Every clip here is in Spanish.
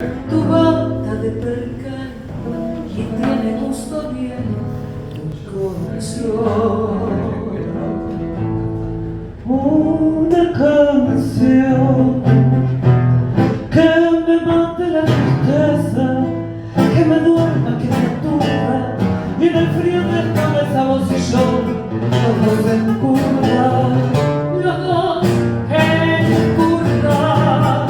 Tu bata de percal y tiene gusto bien tu corazón. Una canción que me mate la tristeza, que me duerma, que me aturda, y en el frío de esta mesa vos y yo, los dos en curva, Los dos en curva,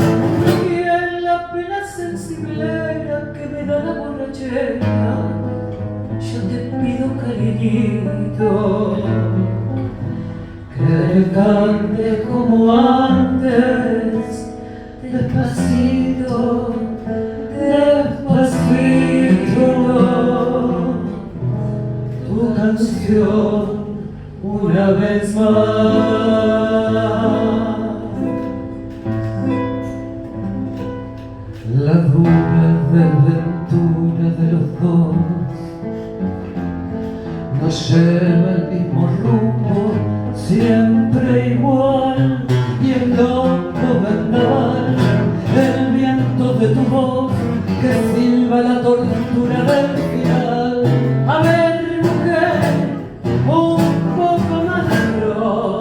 y en la pena sensiblera que me da la borrachera, yo te pido cariñito, que cante como antes, despacito, despacito, tu canción una vez más. La dura desventura de los dos nos lleva al mismo rumbo, siempre igual, y el loco vendaval, el viento de tu voz que silba la tortura del final. a ver mujer, un poco más de flor,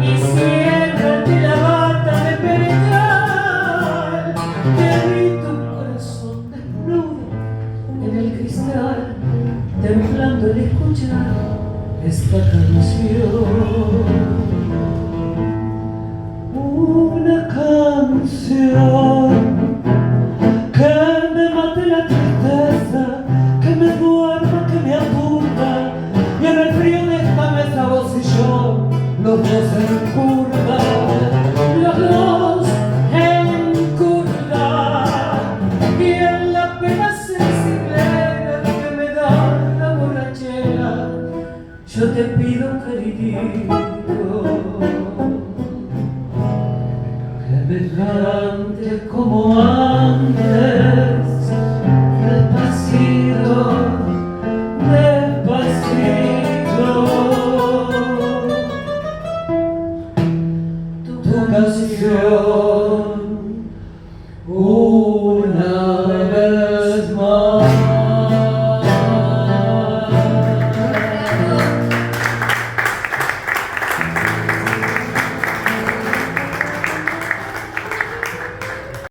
y ciérrate la bata de percal, que vi tu corazón desnudo en el cristal, temblando al escuchar esta canción. Una canción que me mate la tristeza, que me duerma, que me aturda, y en el frío de esta mesa vos y yo, los dos en curva, Los dos en curva, y en la pena sensible que me da la borrachera, yo te pido cariñito, que me cante como antes,